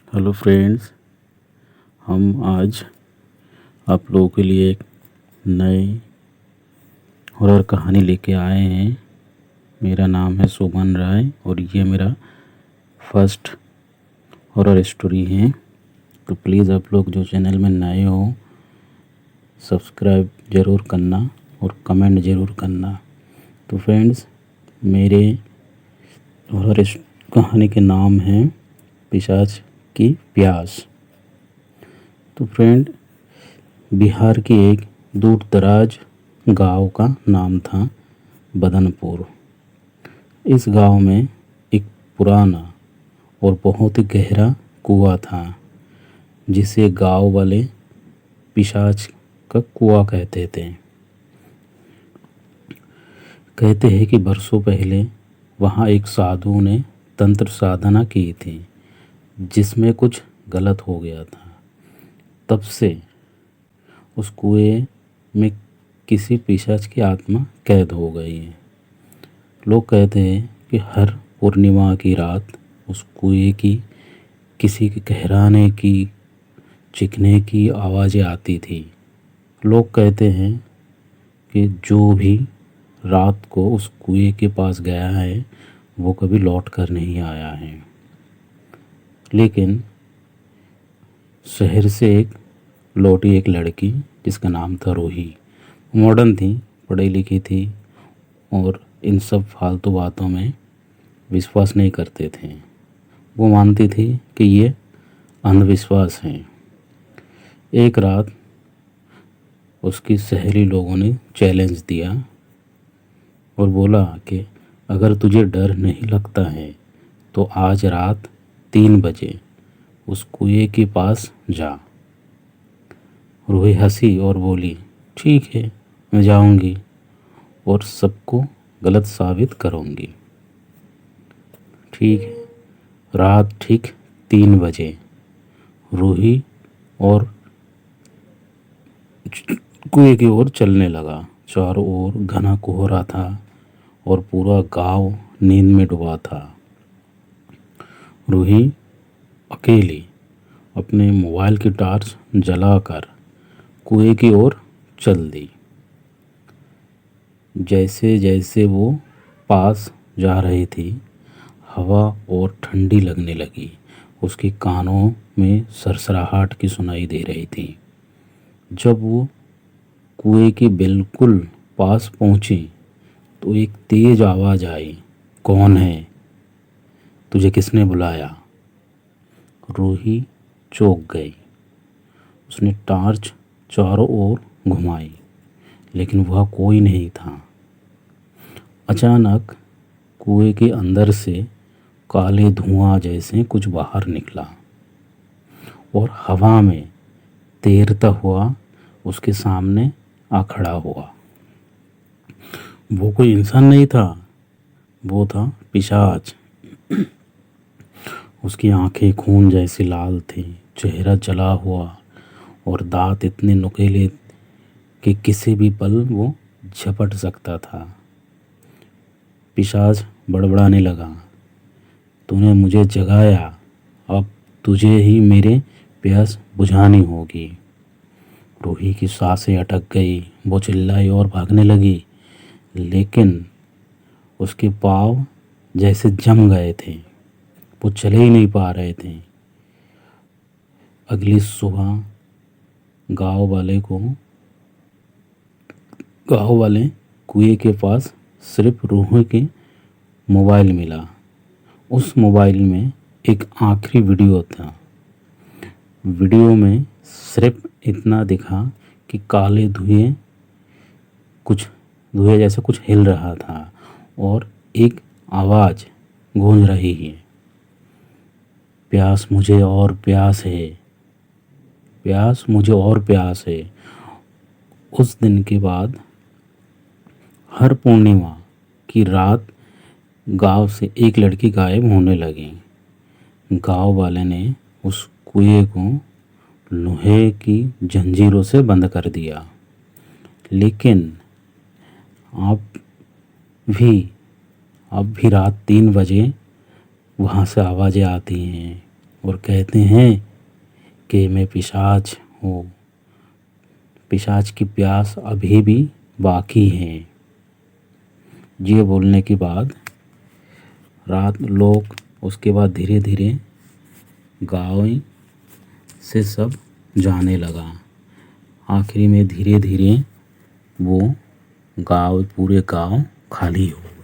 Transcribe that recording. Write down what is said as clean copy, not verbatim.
Hello friends, हम आज आप लोगों के लिए एक नई हॉरर कहानी लेके आए हैं। मेरा नाम है सुमन राय और ये मेरा फर्स्ट हॉरर स्टोरी है। तो प्लीज़ आप लोग जो चैनल में नए हो सब्सक्राइब ज़रूर करना और कमेंट ज़रूर करना। तो फ्रेंड्स, मेरे हॉरर कहानी के नाम है पिशाच की प्यास। तो फ्रेंड, बिहार के एक दूर दराज गांव का नाम था बदनपुर। इस गांव में एक पुराना और बहुत ही गहरा कुआं था जिसे गांव वाले पिशाच का कुआं कहते थे। कहते हैं कि बरसों पहले वहाँ एक साधु ने तंत्र साधना की थी जिसमें कुछ गलत हो गया था। तब से उस कुएं में किसी पिशाच की आत्मा कैद हो गई है। लोग कहते हैं कि हर पूर्णिमा की रात उस कुएं की किसी के कहराने की, चीखने की आवाज़ें आती थी। लोग कहते हैं कि जो भी रात को उस कुएं के पास गया है वो कभी लौट कर नहीं आया है। लेकिन शहर से लौटी एक लड़की जिसका नाम था रूही। मॉडर्न थी, पढ़ी लिखी थी और इन सब फालतू बातों में विश्वास नहीं करते थे। वो मानती थी कि ये अंधविश्वास है। एक रात उसकी सहेली लोगों ने चैलेंज दिया और बोला कि अगर तुझे डर नहीं लगता है तो आज रात 3 बजे उस कुएं के पास जा। रूही हंसी और बोली, ठीक है, मैं जाऊंगी और सबको गलत साबित करूंगी। ठीक है। रात ठीक 3 बजे रूही और कुएं की ओर चलने लगा। चारों ओर घना कोहरा था और पूरा गांव नींद में डूबा था। रूही अकेली अपने मोबाइल की टॉर्च जलाकर कुएं की ओर चल दी। जैसे जैसे वो पास जा रही थी हवा और ठंडी लगने लगी। उसके कानों में सरसराहट की सुनाई दे रही थी। जब वो कुएं के बिल्कुल पास पहुंची तो एक तेज आवाज़ आई, कौन है? तुझे किसने बुलाया? रूही चौंक गई। उसने टॉर्च चारों ओर घुमाई लेकिन वह कोई नहीं था। अचानक कुएं के अंदर से काले धुआं जैसे कुछ बाहर निकला और हवा में तैरता हुआ उसके सामने आ खड़ा हुआ। वो कोई इंसान नहीं था, वो था पिशाच। उसकी आंखें खून जैसी लाल थी, चेहरा जला हुआ और दांत इतने नुकीले कि किसी भी पल वो झपट सकता था। पिशाच बड़बड़ाने लगा, तूने मुझे जगाया, अब तुझे ही मेरे प्यास बुझानी होगी। रूही की सांसें अटक गई। वो चिल्लाई और भागने लगी लेकिन उसके पाँव जैसे जम गए थे। वो चले ही नहीं पा रहे थे। अगली सुबह गांव वाले कुएं के पास सिर्फ रूही के मोबाइल मिला। उस मोबाइल में एक आखिरी वीडियो था। वीडियो में सिर्फ इतना दिखा कि काले धुएं जैसे कुछ हिल रहा था और एक आवाज़ गूंज रही है, प्यास मुझे और प्यास है, प्यास मुझे और प्यास है। उस दिन के बाद हर पूर्णिमा की रात गांव से एक लड़की गायब होने लगी। गांव वाले ने उस कुएं को लोहे की जंजीरों से बंद कर दिया। लेकिन अब भी रात 3 बजे वहाँ से आवाज़ें आती हैं। और कहते हैं कि मैं पिशाच हूँ, पिशाच की प्यास अभी भी बाकी है। ये बोलने के बाद रात लोग उसके बाद धीरे धीरे गाँव से सब जाने लगा। आखिरी में धीरे धीरे वो गाँव, पूरे गाँव खाली हो